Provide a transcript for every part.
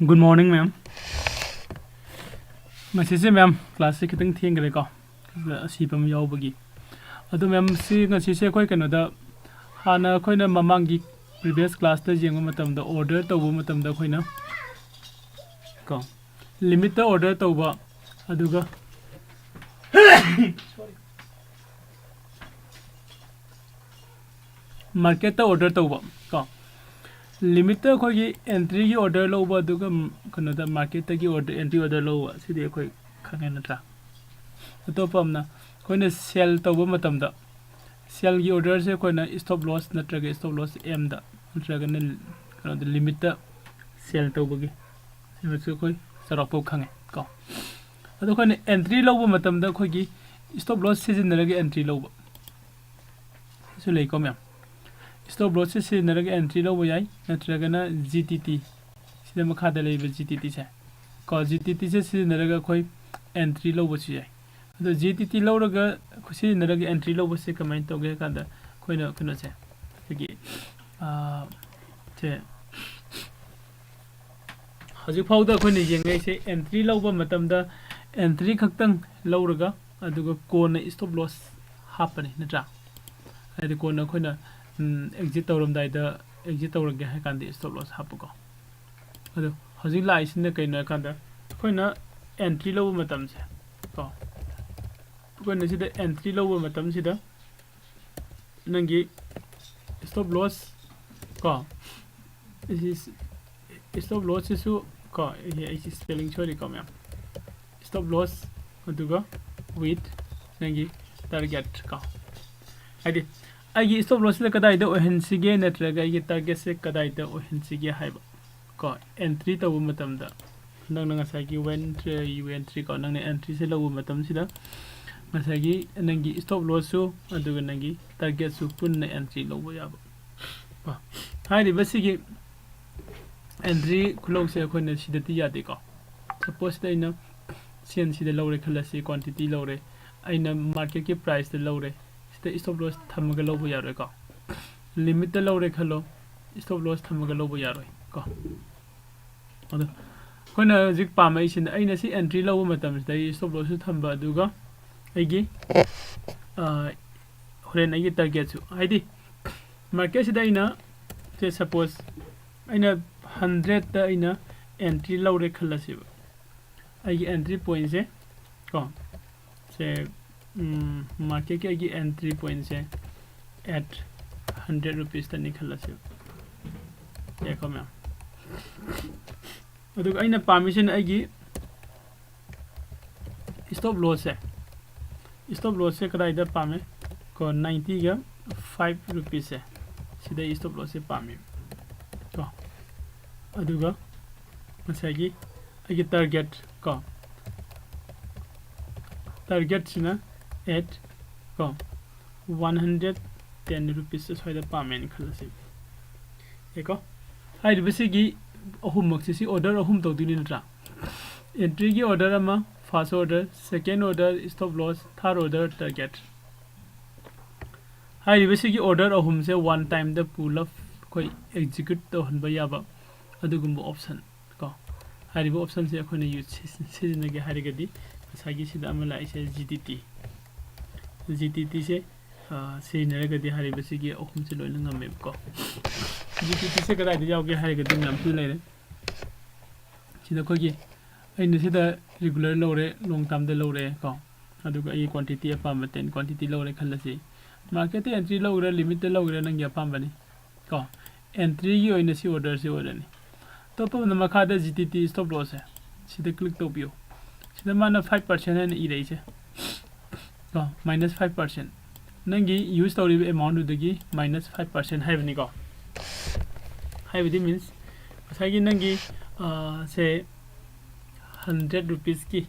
Good morning, ma'am. Masih ma'am, class kita tinggi leko. Si pem yau bagi. Ado ma'am si ngasi se koi kena da hana koi na mamangi previous class ta jeng matam da order ta bu matam da koi na ko limit ta order ta ba aduga market ta order ta ba ko limit ta koi gi entry gi order lo ba aduga kena da market ta gi order entry order lo ba si de koi khangen na tra to pam na koi na sell ta bu matam da sell की order से कोई ना stop loss नट्रगे stop loss m दा नट्रगे ने कनो the limit दा sell तो बगे सिम से कोई सरक पो खंगे को अदो कोई ने entry लोबो मतम दा कोई की stop loss से नरगे entry लोबो सो ले को म्याम stop loss से नरगे entry लोबो याई नट्रगे ना GTT सिदा मखा दा लेबे GTT से को GTT से नरगे कोई entry लोबो से याई तो GTT लौरगा खुशी नरगे एंट्री लौबो से कमेंट तोगे कांदा कोइना कनो से कि से हजिक फाउदा कोइने येंगै से एंट्री लौबो मतमदा एंट्री खक्तंग लौरगा अदुगा कोन स्टॉप लॉस हापने नत्रा आदि कोन कोइना एग्जिट तौरमदाइदा एग्जिट तौरगे है कांदे स्टॉप लॉस हापको अदु हजिक लाइसिन कइना कांदा कोइना एंट्री लौबो मतम से को कोई सिदा एंट्री लौबो मतम सिदा नंगी स्टॉप लॉस को स्टॉप लॉस से को ये स्पेलिंग सॉरी को मैम स्टॉप लॉस अदुगा विथ नंगी टारगेट को आदि आगी स्टॉप लॉस ले कदाइ द ओहनसिगे नत्रगा आगी टारगेट से कदाइ द ओहनसिगे हाइबा को एंट्री तौबो मतम दा नंग नंगा सागी एंट्री को नंग एंट्री से लौबो मतम सिदा मसागी नंगी स्टॉप लॉस सु अदुगा नंगी टारगेट सु पुन्ना एंट्री लौबो याबो बा हाइदि बसिगी एंट्री खुलौ से अखोइना सिदति यादे को सपोज दैना सेन सिदा लौरे खलसी क्वांटिटी लौरे आइना मार्केट के प्राइस ते लौरे सिदा स्टॉप लॉस थमगा लौबो यारोय को लिमिट ते लौरे खलो स्टॉप लॉस थमगा लौबो यारोय को अदो कोइना जिक पामै सिन आइना सि एंट्री लौबो मतम सिदा स्टॉप लॉस सु थमबा अदुगा आइगी होरेन आइगी टारगेट सु आइदी मार्केट सिदा आइना से सपोज आइना 100 ता आइना एंट्री लौरे खलसिब आइगी एंट्री पॉइंट से को से मार्केट के आइगी एंट्री पॉइंट से एट 100 रुपीस ता निखलसिब देखो मैम अदुगा आइना परमिशन आइगी स्टॉप लॉस है स्टॉप लॉस से कदाइ दा पामे को 90 का 5 रुपीस है सीधा स्टॉप लॉस से पामे तो अदुगा मसागी आगे टारगेट को टारगेट सिना एट को 110 रुपीस से सोइदा पामे नि खलसी एको हाइ बसिगी अहुम मक्सिसी ऑर्डर अहुम तौदिनि नत्रा एंट्री की ऑर्डर अमा first order second order stop loss third order target हाइ रिबेसी की ऑर्डर अहुम से वन टाइम द पुल अप कोई एग्जीक्यूट तो हनबा याबा अदुगुम ऑप्शन को हाइ रिबो ऑप्शन से अखोने यूज सिजनगे हारिगदी सागी सिदा अमला इसे जीटीटी से सिनरगदी हारिबेसी की अहुम से लोइन ngame को जीटीटी से कदाइ दि यावगे हारिगदी नाम पु लेरे सिदा कोगी आइना सिदा रेगुलर लौरे लॉन्ग टर्म दे लौरे को अदुगा ए क्वांटिटी अपाम 10 क्वांटिटी लौरे खलसी मार्केट एंट्री लौरे लिमिट लौरे नंग अपामबनी को एंट्री की ओइना सी ऑर्डर से ओरनी तो पम मखा दा जीटीटी स्टॉप लॉस है सिदा क्लिक तो पियो सिदा माना 5% है इ रही से को -5% नंगी यूज तौरी अमाउंट उदगी -5% हाइबनी को हाइबदी मींस असागी नंगी से 100 रुपीस की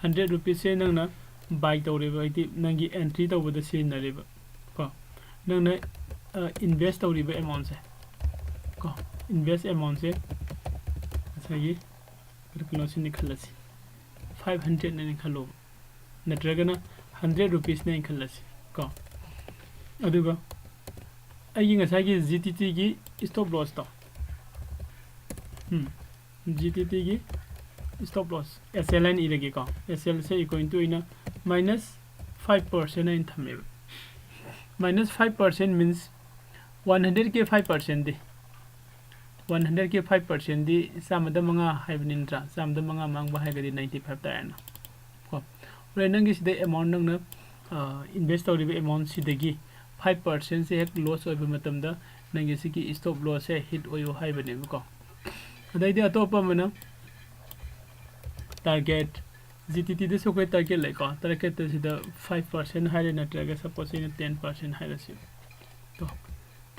100 रुपीस से नंगना बाय तौरेबा आइदि नंगी एंट्री तौबदा सिनरेबा को नंगना इन्वेस्ट तौरिबा अमाउंट से को इन्वेस्ट अमाउंट से सही कलकुलेशन से निखलसी 500 ने निखलो नत्रगना 100 रुपीस ने निखलसी को अदुगा आइगी ngसागी जीटीटी की स्टॉप लॉस तो GTT की stop loss SL line इरेगी का SL से इक्वल टू इना -5% इन थमे -5% means 100 के 5% दी 100 के 5% दी सामदा मंगा हाइबनिंद्रा सामदा मंगा मांगबा हाइगदी 95 तायना को रे नंगी सिदे अमाउंट नंगना इन्वेस्ट तौरिबे अमाउंट सिदगी 5% से हेक लॉस ओइबे मतमदा नंगी सिकी स्टॉप लॉस से हिट ओयो हाइबने को अदाइदे अतोपा मना टारगेट GTT दे सो कोई टारगेट लाइको टारगेट ते सिदा 5% हाइरे नट्रगा सपोज इन 10% हाइरे से तो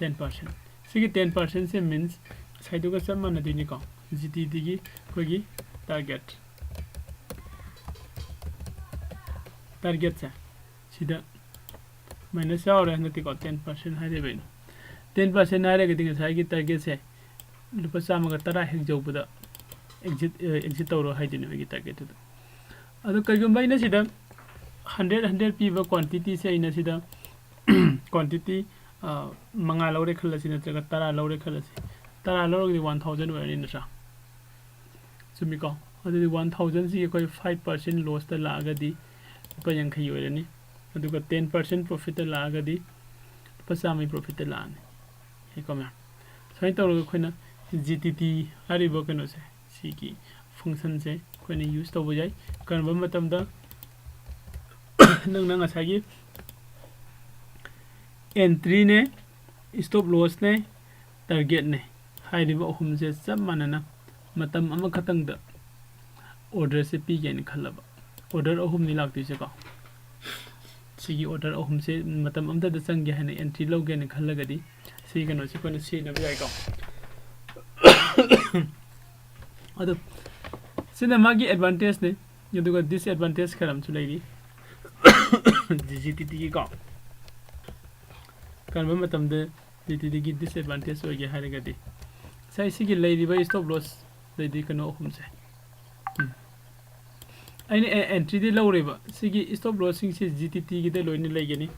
10% सिगी 10% से मींस साइडो का सब माना दिनी को GTT की कोई टारगेट से सिदा माइनस और है नती को 10% हाइरे बेनो 10% हाइरे के दिंग साइगी टारगेट से लुपा सामगा तरा हेक जौबदा exit तौरो हाइदिने वेगी टारगेट तो अदो कइगुम्बा इना सिदा 100 पीबा क्वांटिटी से इना सिदा क्वांटिटी मंगा लौरे खलसी नत्रगा तरा लौरे खलसी तरा लौरे 1000 वरनि नसा सुमिको अदो 1000 से कोई 5% लॉस त लागदी पयं खई वरनि अदुगा 10% प्रॉफिट त लागदी पसामी प्रॉफिट त लाने हे कमा सही तौरो खोना GTT हारिबो कनो से सिकी फंक्शन से कोने यूज तो बजाय करबा मतमदा नंग नंग एंट्री ने स्टॉप लॉस ने टारगेट ने हाइरिबो अहुम से सब मानना मतम अमा खतंग द ऑर्डर से पी गेन खलबा ऑर्डर अहुम नि लागति से का सिगी ऑर्डर अहुम से मतम अमदा द संग गेन एंट्री लो गेन खलगदी सी कनो से कोने सी न बजाय का अदो सिना मागी एडवांटेज ने यदुगा डिसएडवांटेज खरम छु लेरी GTT की का करबा मतम दे GTT की डिसएडवांटेज हो गया हारेगदी साइ सिगी लेरीबा स्टॉप लॉस लेदी कनो अहुम से आइने एंट्री दे लौरेबा सिगी स्टॉप लॉस सिंग से GTT की दे लोइने लेगेनी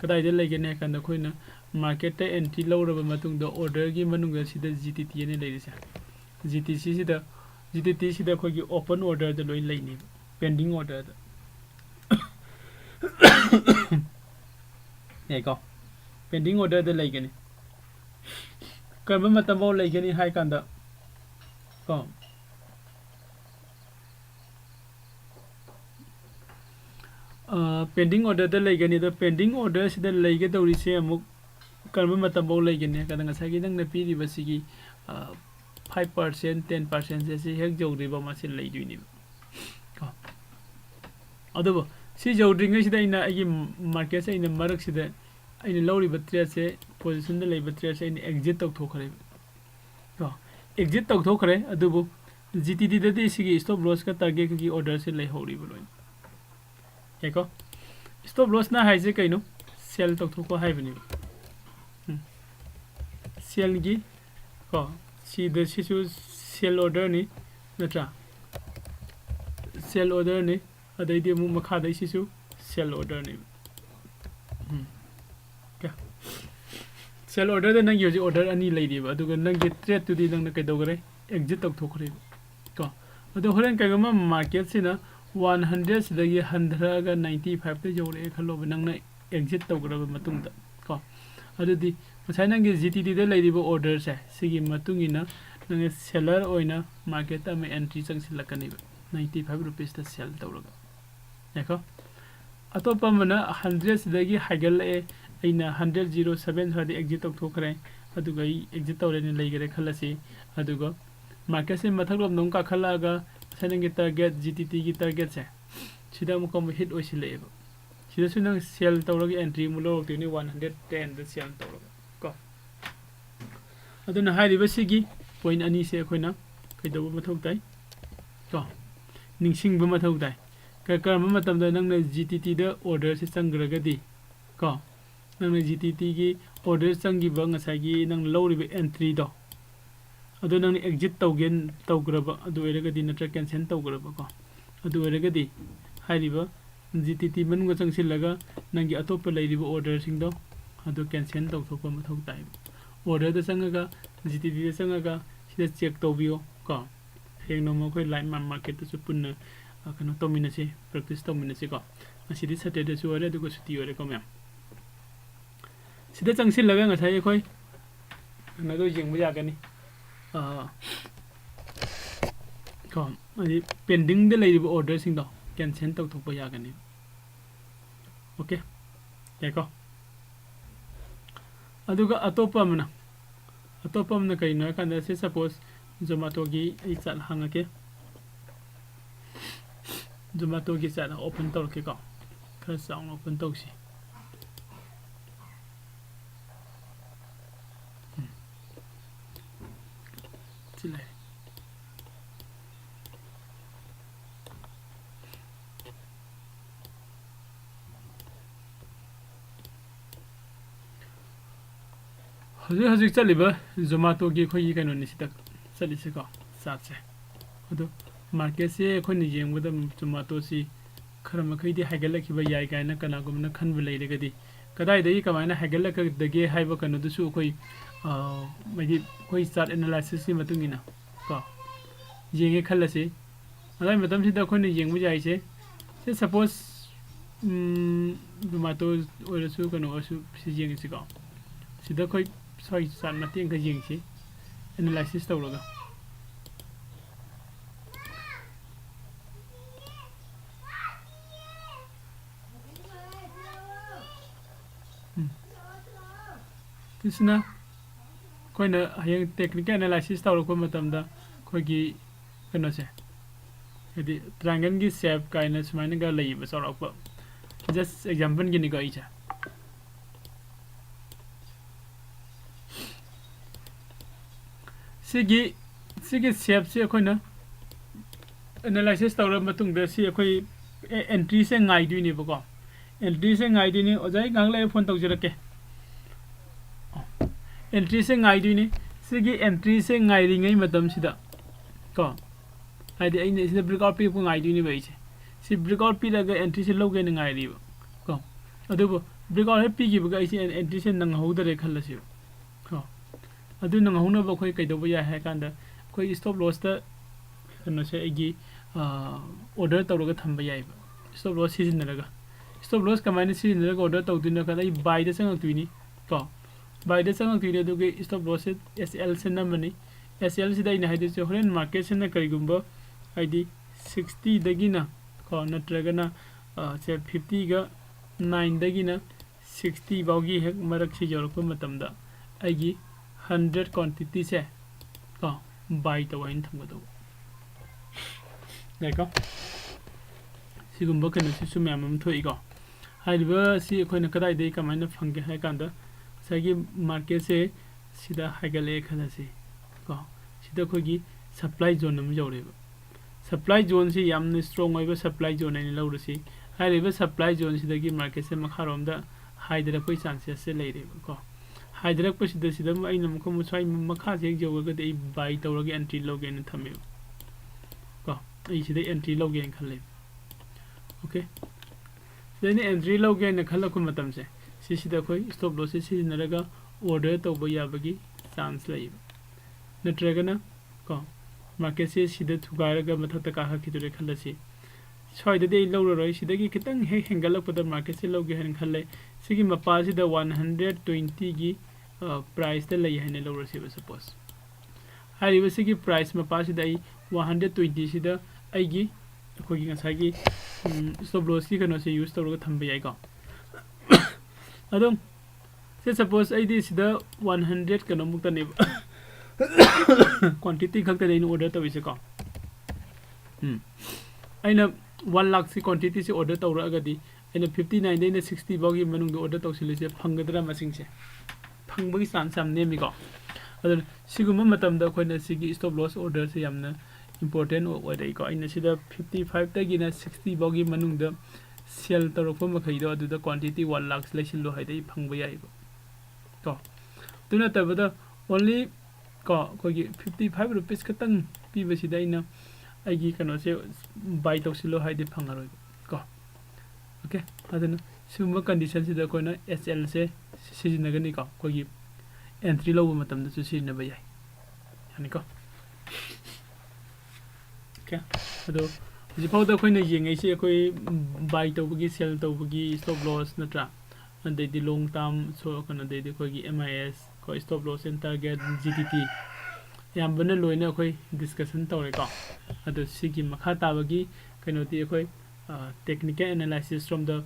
कदाइ दे लेगेने कंदा खोइना मार्केट ते एंट्री लौरबा मतुंग द ऑर्डर की मनुंग सिदा GTT ने लेरिसा GTT सिदा खोगी ओपन ऑर्डर द लोइन लेनी पेंडिंग ऑर्डर द एको पेंडिंग ऑर्डर द लेगेनी करबा मतम लेगेनी हाई कंदा को पेंडिंग ऑर्डर द लेगेनी द पेंडिंग ऑर्डर सिदा लेगे दौरी से अमुक करबा मतम लेगेनी कदा ngसागी नंगना पीरिबा सिगी 5% 10% से हेक जौरिबा मासिन लेदुइनि को अदबो सी जौद्रिङै सिदा इना आइ मार्केट से इना मरक सिदा आइना लौरिबा ट्रेड से पोजीशन द लेबा ट्रेड से इना एग्जिट तौथोखरे को exit तौथोखरे adobo GTT ददि सिगी stop loss का टारगेट की ऑर्डर से लेहौरिबो लोइन एको स्टॉप लॉस ना हाइजे कैनो सेल तौथोको हाइबनि सेल की को सीधे शिशु सेल ऑर्डर ने नत्रा सेल ऑर्डर ने अदैदि मु मखादै शिशु सेल ऑर्डर ने क्या सेल ऑर्डर दे नंग योजी ऑर्डर अनि लैदिबा अदुगा नंग ट्रेड तुदि नंग कैदोगरे एग्जिट तौथोखरे को अदु होरेन कैगमा मार्केट सिना 100 सिदगी 100 गा 95 ते जौरे खलोब नंग एग्जिट तौगरबा मतुंग दा को अदुदि मसाइ नंगी GTT दे लैदिबा ऑर्डर से सिगी मतुंगिना नंग सेलर ओइना मार्केट में एंट्री चंगसिलकनी 95 रुपीस ता सेल तौरगा देखो अतोपा मना 100 सिदगी हाइगल एना 100.07 हादि एग्जिट तौथोखरे अदुगा एग्जिट तौरेनि लैगरे खलसी अदुगा मार्केट से मथगलोम नं का खलागा सनंगी टारगेट GTT की टारगेट से सिदा मुकम हिट ओइसिलेबा सिदा सुनंग सेल तौरगा एंट्री मुलो तिनि 110 द सेल तौरगा को अदुना हाइरिबा सिगी पॉइंट अनि से अखोइना कैदोबा मथौ ताइ को निंगसिंगबा मथौ ताइ करम मतमदा नंगना GTT द ऑर्डर से चंग्रगदी को नंगना GTT की ऑर्डर चंगिबा ngसागी नंग लौरिबा एंट्री दो अदु नंग एग्जिट तौगेन तौग्रबा अदु एरगदी नत्र कैंसिल तौग्रबा को अदु एरगदी हाइरिबा GTT मनुंगा चंगसिलगा नंगी अतोपा लैरिबा ऑर्डर सिंग दो अदु कैंसिल तौथोपा मथौ ताइ ऑर्डर द चंगगा GTT द चंगगा सिदा चेक तौबियो को ꯍꯌꯦꯡ ꯅꯣꯡꯃ ꯑꯩꯈꯣꯏ ꯂꯥꯏꯠ ꯃꯥꯔꯀꯦꯠꯇꯁꯨ ꯄꯨꯟꯅ ꯀꯩꯅꯣ ꯇꯧꯃꯤꯟꯅꯁꯤ ꯄ꯭ꯔꯦꯛꯇꯤꯁ ꯇꯧꯃꯤꯟꯅꯁꯤꯀꯣ ꯉꯁꯤꯗꯤ ꯁꯦꯇꯔꯗꯦꯁꯨ ꯑꯣꯏꯔꯦ ꯑꯗꯨꯒ ꯁꯨꯇꯤ ꯑꯣꯏꯔꯦꯀꯣ ꯃꯌꯥꯝ ꯁꯤꯗ ꯆꯪꯁꯤꯜꯂꯒ ꯉꯁꯥꯏ ꯑꯩꯈꯣꯏ ꯀꯩꯅꯣꯗꯣ ꯌꯦꯡꯕ ꯌꯥꯒꯅꯤ ꯀꯣ ꯍꯥꯏꯗꯤ ꯄꯦꯟꯗꯤꯡꯗ ꯂꯩꯔꯤꯕ ꯑꯣꯔꯗꯔꯁꯤꯡꯗꯣ ꯀꯦꯟꯁꯦꯜ ꯇꯧꯊꯣꯛꯄ ꯌꯥꯒꯅꯤ ꯑꯣꯀꯦ ꯌꯥꯏꯀꯣ ꯑꯗꯨꯒ ꯑꯇꯣꯞꯄ ꯑꯃꯅ ꯀꯔꯤꯅꯣ ꯍꯥꯏꯀꯥꯟꯗ ꯁꯤ ꯁꯄꯣꯁ ꯖꯣꯃꯥꯇꯣꯒꯤ ꯑꯩ ꯆꯥꯠ ꯍꯥꯡꯉꯛꯀꯦ ꯖꯣꯃꯥꯇꯣꯒꯤ ꯆꯥꯠ ꯑꯣꯄꯟ ꯇꯧꯔꯛꯀꯦꯀꯣ ꯈꯔ ꯆꯥꯎꯅ ꯑꯣꯄꯟ ꯇꯧꯁꯤ ꯁꯤ ꯂꯩ ꯍꯧꯖꯤꯛ ꯆꯠꯂꯤꯕ ꯖꯣꯃꯥꯇꯣꯒꯤ ꯑꯩꯈꯣꯏꯒꯤ ꯀꯩꯅꯣꯅꯤ ꯁꯤꯗ ꯆꯠꯂꯤꯁꯤꯀꯣ ꯆꯥꯠꯁꯦ ꯑꯗꯣ ꯃꯥꯔꯀꯦꯠꯁꯦ ꯑꯩꯈꯣꯏꯅ ꯌꯦꯡꯕꯗ ꯖꯣꯃꯥꯇꯣꯁꯤ ꯈꯔ ꯃꯈꯩꯗꯤ ꯍꯥꯏꯒꯠꯂꯛꯈꯤꯕ ꯌꯥꯏ ꯀꯥꯏꯅ ꯀꯅꯥꯒꯨꯝꯕꯅ ꯈꯟꯕ ꯂꯩꯔꯒꯗꯤ ꯀꯗꯥꯏꯗꯒꯤ ꯀꯃꯥꯏꯅ ꯍꯥꯏꯒꯠꯂꯛꯀꯗꯒꯦ ꯍꯥꯏꯕ ꯀꯩꯅꯣꯗꯨꯁꯨ ꯑꯩꯈꯣꯏ ꯍꯥꯏꯗꯤ ꯑꯩꯈꯣꯏ ꯆꯥꯔꯠ ꯑꯦꯅꯥꯂꯥꯏꯁꯤꯁꯀꯤ ꯃꯇꯨꯡ ꯏꯟꯅ ꯀꯣ ꯌꯦꯡꯉꯦ ꯈꯜꯂꯁꯤ ꯑꯗꯨꯒꯤ ꯃꯇꯝꯁꯤꯗ ꯑꯩꯈꯣꯏꯅ ꯌꯦꯡꯕ ꯌꯥꯏꯁꯦ ꯁꯤ ꯁꯄꯣꯁ ꯖꯣꯃꯥꯇꯣ ꯑꯣꯏꯔꯁꯨ ꯀꯩꯅꯣ ꯑꯣꯏꯔꯁꯨ ꯁꯤ ꯌꯦꯡꯉꯁꯤꯀꯣ ꯁꯤꯗ ꯑꯩꯈꯣꯏ ꯁ꯭ꯋꯥꯏ ꯆꯥꯔꯠ ꯃꯇꯦꯛ ꯑꯃꯈꯛ ꯌꯦꯡꯁꯤ ꯑꯦꯅꯥꯂꯥꯏꯁꯤꯁ ꯇꯧꯔꯒ ꯁꯤꯁꯤꯅ ꯑꯩꯈꯣꯏꯅ ꯍꯌꯦꯡ ꯇꯦꯛꯅꯤꯀꯦꯜ ꯑꯦꯅꯥꯂꯥꯏꯁꯤꯁ ꯇꯧꯔꯛꯄ ꯃꯇꯝꯗ ꯑꯩꯈꯣꯏꯒꯤ ꯀꯩꯅꯣꯁꯦ ꯍꯥꯏꯗꯤ ꯇ꯭ꯔꯥꯏꯡꯒꯜꯒꯤ ꯁꯦꯞ ꯀꯥꯏꯅ ꯁꯨꯃꯥꯏꯅꯒ ꯂꯩꯌꯦꯕ ꯆꯥꯎꯔꯥꯛꯄ ꯖꯁ ꯑꯦꯛꯖꯥꯝꯄꯜꯒꯤꯅꯤꯀꯣ ꯑꯩꯁꯦ ꯁꯤꯒꯤ ꯁꯦꯞꯁꯦ ꯑꯩꯈꯣꯏꯅ ꯑꯦꯅꯥꯂꯥꯏꯁꯤꯁ ꯇꯧꯔꯕ ꯃꯇꯨꯡꯗ ꯁꯤ ꯑꯩꯈꯣꯏ ꯑꯦꯟꯇ꯭ꯔꯤꯁꯦ ꯉꯥꯏꯗꯣꯏꯅꯦꯕꯀꯣ ꯑꯦꯟꯇ꯭ꯔꯤꯁꯦ ꯉꯥꯏꯗꯣꯏꯅꯤ ꯑꯣꯖꯥ ꯑꯩ ꯉꯥꯏꯍꯥꯛ ꯂꯩꯔ ꯐꯣꯟ ꯇꯧꯖꯔꯛꯀꯦ ꯑꯦꯟꯇ꯭ꯔꯤꯁꯦ ꯉꯥꯏꯗꯣꯏꯅꯤ ꯁꯤꯒꯤ ꯑꯦꯟꯇ꯭ꯔꯤꯁꯦ ꯉꯥꯏꯔꯤꯉꯩ ꯃꯇꯝꯁꯤꯗ ꯀꯣ ꯍꯥꯏꯗꯤ ꯑꯩꯅ ꯁꯤꯗ ꯕ꯭ꯔꯦꯛ ꯑꯥꯎꯠ ꯄꯤꯔꯛꯄ ꯉꯥꯏꯗꯣꯏꯅꯦꯕ ꯑꯩꯁꯦ ꯁꯤ ꯕ꯭ꯔꯦꯛ ꯑꯥꯎꯠ ꯄꯤꯔꯒ ꯑꯦꯟꯇ꯭ꯔꯤꯁꯦ ꯂꯧꯒꯦꯅ ꯉꯥꯏꯔꯤꯕ ꯀꯣ ꯑꯗꯨꯕꯨ ꯕ꯭ꯔꯦꯛ ꯑꯥꯎꯠ ꯍꯦꯛ ꯄꯤꯈꯤꯕꯒ ꯑꯩꯁꯦ ꯑꯦꯟꯇ꯭ꯔꯤꯁꯦ ꯅꯪꯍꯧꯗꯔꯦ ꯈꯜꯂꯁꯦꯕ ꯀꯣ ꯑꯗꯨ ꯅꯪꯍꯧꯅꯕ ꯑꯩꯈꯣꯏ ꯀꯩꯗꯧꯕ ꯌꯥꯏ ꯍꯥꯏ ꯀꯥꯟꯗ ꯑꯩꯈꯣꯏ ꯁ꯭ꯇꯣꯞ ꯂꯣꯁꯇ ꯀꯩꯅꯣꯁꯦ ꯑꯩꯒꯤ ꯑꯣꯔꯗꯔ ꯇꯧꯔꯒ ꯊꯝꯕ ꯌꯥꯏꯕ ꯁ꯭ꯇꯣꯞ ꯂꯣꯁ ꯁꯤꯖꯤꯟꯅꯔꯒ ꯁ꯭ꯇꯣꯞ ꯂꯣꯁ ꯀꯃꯥꯏꯅ ꯁꯤꯖꯤꯟꯅꯔꯒ ꯑꯣꯔꯗꯔ ꯇꯧꯗꯣꯏꯅꯣ ꯀꯥꯟꯗ ꯑꯩ ꯕꯥꯏꯗ ꯆꯪꯉꯛꯇꯣꯏꯅꯤ ꯀꯣ ꯕꯥꯏꯗ ꯆꯪꯉꯛꯇꯣꯏꯅꯤ ꯑꯗꯨꯒ ꯁ꯭ꯇꯣꯞ ꯂꯣꯁꯁꯦ SL ꯅꯝꯕꯅꯤ SLꯁꯤꯗ ꯑꯩꯅ ꯍꯥꯏꯗꯣꯏꯁꯦ ꯍꯣꯔꯦꯟ ꯃꯥꯔꯀꯦꯠꯁꯤꯅ ꯀꯔꯤꯒꯨꯝꯕ ꯍꯥꯏꯗꯤ 60ꯗꯒꯤꯅ ꯀꯣ ꯅꯠꯇ꯭ꯔꯒꯅ ꯁꯦ 50ꯒ 9ꯗꯒꯤꯅ 60 ꯐꯥꯎꯒꯤ ꯍꯦꯛ ꯃꯔꯛꯁꯤ ꯌꯧꯔꯛꯄ ꯃꯇꯝꯗ ꯑꯩꯒꯤ 100 ꯀ꯭ꯋꯥꯟꯇꯤꯇꯤꯁꯦ ꯀꯣ ꯕꯥꯏ ꯇꯧ ꯍꯥꯏꯅ ꯊꯝꯒꯗꯧꯕ ꯌꯥꯏꯀꯣ ꯁꯤꯒꯨꯝꯕ ꯀꯩꯅꯣꯁꯤꯁꯨ ꯃꯌꯥꯝ ꯑꯃ ꯊꯣꯛꯏꯀꯣ ꯍꯥꯏꯔꯤꯕ ꯁꯤ ꯑꯩꯈꯣꯏꯅ ꯀꯗꯥꯏꯗꯒꯤ ꯀꯃꯥꯏꯅ ꯐꯪꯒꯦ ꯍꯥꯏ ꯀꯥꯟꯗ ꯉꯁꯥꯏꯒꯤ ꯃꯥꯔꯀꯦꯠꯁꯦ ꯁꯤꯗ ꯍꯥꯏꯒꯠꯂꯛꯑꯦ ꯈꯜꯂꯁꯤ ꯀꯣ ꯁꯤꯗ ꯑꯩꯈꯣꯏꯒꯤ ꯁꯄ꯭ꯂꯥꯏ ꯖꯣꯟ ꯑꯃ ꯌꯧꯔꯦꯕ ꯁꯄ꯭ꯂꯥꯏ ꯖꯣꯟꯁꯤ ꯌꯥꯝꯅ ꯁ꯭ꯇ꯭ꯔꯣꯡ ꯑꯣꯏꯕ ꯁꯄ꯭ꯂꯥꯏ ꯖꯣꯟ ꯍꯥꯏꯅ ꯂꯧꯔꯁꯤ ꯍꯥꯏꯔꯤꯕ ꯁꯄ꯭ꯂꯥꯏ ꯖꯣꯟꯁꯤꯗꯒꯤ ꯃꯥꯔꯀꯦꯠꯁꯦ ꯃꯈꯥꯔꯣꯝꯗ ꯍꯥꯏꯊꯔꯛꯄꯒꯤ ꯆꯥꯟꯁꯦꯁꯁꯦ ꯂꯩꯔꯦꯕ ꯀꯣ ꯍꯥꯏꯊꯔꯛꯄꯁꯤꯗ ꯁꯤꯗ ꯑꯩꯅ ꯑꯃꯨꯛ ꯁ꯭ꯋꯥꯏ ꯃꯈꯥꯁꯦ ꯍꯦꯛ ꯌꯧꯔꯒꯗꯤ ꯑꯩ ꯕꯥꯏ ꯇꯧꯔꯒ ꯑꯦꯟꯇ꯭ꯔꯤ ꯂꯧꯒꯦꯅ ꯊꯝꯃꯦꯕ ꯀꯣ ꯑꯩ ꯁꯤꯗ ꯑꯦꯟꯇ꯭ꯔꯤ ꯂꯧꯒꯦꯅ ꯈꯜꯂꯦꯕ ꯑꯣꯀꯦ ꯁꯤꯗꯩꯅ ꯑꯦꯟꯇ꯭री ꯂꯧꯒꯦꯅ ꯈꯜꯂꯛꯄ ꯃꯇꯝꯁꯦ ꯁꯤꯁꯤꯗ ꯑꯩꯈꯣꯏ ꯁ꯭ꯇꯣꯞ ꯂꯣꯁꯁꯦ ꯁꯤꯖꯤꯟꯅꯔꯒ ꯑꯣꯔꯗꯔ ꯇꯧꯕ ꯌꯥꯕꯒꯤ ꯆꯥꯟꯁ ꯂꯩꯌꯦꯕ ꯅꯠꯇ꯭ꯔꯒꯅ ꯀꯣ ꯃꯥꯔꯀꯦꯠꯁꯦ ꯁꯤꯗ ꯊꯨꯒꯥꯏꯔꯒ ꯃꯊꯛꯇ ꯀꯥꯈꯠꯈꯤꯗꯣꯔꯦ ꯈꯜꯂꯁꯤ ꯁ꯭ꯋꯥꯏꯗꯗꯤ ꯑꯩ ꯂꯧꯔꯔꯣꯏ ꯁꯤꯗꯒꯤ ꯈꯤꯇꯪ ꯍꯦꯛ ꯍꯦꯟꯒꯠꯂꯛꯄꯗ ꯃꯥꯔꯀꯦꯠꯁꯦ ꯂꯧꯒꯦ ꯍꯥꯏꯅ ꯈꯜꯂꯦ ꯁꯤꯒꯤ ꯃꯄꯥꯁꯤꯗ 120ꯒꯤ ꯄ꯭ꯔꯥꯏꯁꯇ ꯂꯩ ꯍꯥꯏꯅ ꯂꯧꯔꯁꯦꯕ ꯁꯄꯣꯁ ꯍꯥꯏꯔꯤꯕ ꯁꯤꯒꯤ ꯄ꯭ꯔꯥꯏꯁ ꯃꯄꯥꯁꯤꯗ ꯑꯩ 120ꯁꯤꯗ ꯑꯩꯒꯤ ꯑꯩꯈꯣꯏꯒꯤ ꯉꯁꯥꯏꯒꯤ ꯁ꯭ꯇꯣꯞ ꯂꯣꯁꯀꯤ ꯀꯩꯅꯣꯁꯦ ꯌꯨꯁ ꯇꯧꯔꯒ ꯊꯝꯕ ꯌꯥꯏꯀꯣ ꯑꯗꯨꯝ ꯁꯤ ꯁꯄꯣꯁ ꯑꯩꯗꯤ ꯁꯤꯗ 100 ꯀꯩꯅꯣꯃꯨꯛꯇꯅꯦꯕ ꯀ꯭ꯋꯥꯟꯇꯤꯇꯤ ꯈꯛꯇꯅꯤ ꯑꯩꯅ ꯑꯣꯔꯗꯔ ꯇꯧꯔꯤꯁꯦꯀꯣ ꯑꯩꯅ 1 ꯂꯥꯈꯁꯤ ꯀ꯭ꯋꯥꯟꯇꯤꯇꯤꯁꯤ ꯑꯣꯔꯗꯔ ꯇꯧꯔꯛꯑꯒꯗꯤ ꯑꯩꯅ 59ꯗꯩꯅ 60 ꯐꯥꯎꯒꯤ ꯃꯅꯨꯡꯗ ꯑꯣꯔꯗर ꯇꯧꯁꯤꯜꯂꯤꯁꯦ ꯐꯪꯒꯗ꯭ꯔꯥ ꯃꯁꯤꯡꯁꯦ ꯐꯪꯕꯒꯤ ꯆꯥꯟꯁ ꯌꯥꯝ ꯅꯦꯝꯃꯤꯀꯣ ꯑꯗꯨꯅ ꯁꯤꯒꯨꯝꯕ ꯃꯇꯝꯗ ꯑꯩꯈꯣꯏꯅ ꯁꯤꯒꯤ ꯁ꯭ꯇꯣꯞ ꯂꯣꯁ ꯑꯣꯔꯗꯔꯁꯦ ꯌꯥꯝꯅ ꯏꯝꯄꯣꯔꯇꯦꯟ ꯑꯣꯏꯔꯛꯏꯀꯣ ꯑꯩꯅ ꯁꯤꯗ 55ꯇꯒꯤꯅ 60 ꯐꯥꯎꯒꯤ ꯃꯅꯨꯡꯗ ꯁꯦꯜ ꯇꯧꯔꯛꯄ ꯃꯈꯩꯗꯣ ꯑꯗꯨꯗ ꯀ꯭ꯋꯥꯟꯇꯤꯇꯤ 1 ꯂꯥꯈ ꯂꯩꯁꯤꯜꯂꯣ ꯍꯥꯏꯗꯤ ꯐꯪꯕ ꯌꯥꯏꯕ ꯀꯣ ꯑꯗꯨ ꯅꯠꯇꯕꯗ ꯑꯣꯟꯂꯤ ꯀꯣ ꯑꯩꯈꯣꯏꯒꯤ 55 ꯔꯨꯄꯤꯁ ꯈꯛꯇꯪ ꯄꯤꯕꯁꯤꯗ ꯑꯩꯅ ꯑꯩꯒꯤ ꯀꯩꯅꯣꯁꯦ ꯕꯥꯏ ꯇꯧꯁꯤꯜꯂꯣ ꯍꯥꯏꯗꯤ ꯐꯪꯉꯔꯣꯏꯕ ꯀꯣ ओके अदन सिगुम्बा कंडीशन सिदा कोइना एसएल से सिजिनगनी को कोई एंट्री लौब मतम द सिजिनबा याय यानी को Okay. ꯑꯗꯣ ꯍꯧꯖꯤꯛꯐꯥꯎꯗ ꯑꯩꯈꯣꯏꯅ ꯌꯦꯡꯉꯩꯁꯤ ꯑꯩꯈꯣꯏ ꯕꯥꯏ ꯇꯧꯕꯒꯤ ꯁꯦꯜ ꯇꯧꯕꯒꯤ ꯁ꯭ꯇꯣꯞ ꯂꯣꯁ ꯅꯠꯇ꯭ꯔꯥ ꯑꯗꯩꯗꯤ ꯂꯣꯡ ꯇꯥꯔꯝ ꯁꯣ ꯀꯩꯅꯣꯗꯩꯗꯤ ꯑꯩꯈꯣꯏꯒꯤ MIS ꯑꯩꯈꯣꯏ stop loss and target GTT ꯑꯌꯥꯝꯕꯅ ꯂꯣꯏꯅ ꯑꯩꯈꯣꯏ ꯗꯤꯁꯀꯁꯟ ꯇꯧꯔꯦꯀꯣ ꯑꯗꯣ ꯁꯤꯒꯤ ꯃꯈꯥ ꯇꯥꯕꯒꯤ ꯀꯩꯅꯣꯗꯤ ꯑꯩꯈꯣꯏ ꯇꯦꯛꯅꯤꯀꯦꯜ ꯑꯦꯅꯥꯂꯥꯏꯁꯤꯁ ꯔꯣꯝꯗ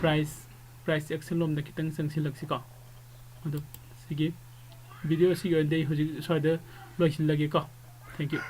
ꯄ꯭ꯔꯥꯏꯁ ꯑꯦꯛꯁꯟ ꯂꯣꯝꯗ ꯈꯤꯇꯪ ꯆꯪꯁꯤꯜꯂꯛꯁꯤꯀꯣ ꯑꯗꯣ ꯁꯤꯒꯤ ꯚꯤꯗꯤꯑꯣ ꯑꯁꯤꯒꯤ ꯑꯣꯏꯅꯗꯤ ꯍꯧꯖꯤꯛ ꯁ꯭ꯋꯥꯏꯗ ꯂꯣꯏꯁꯤꯜꯂꯒꯦꯀꯣ ꯊꯦꯡꯛ ꯌꯨ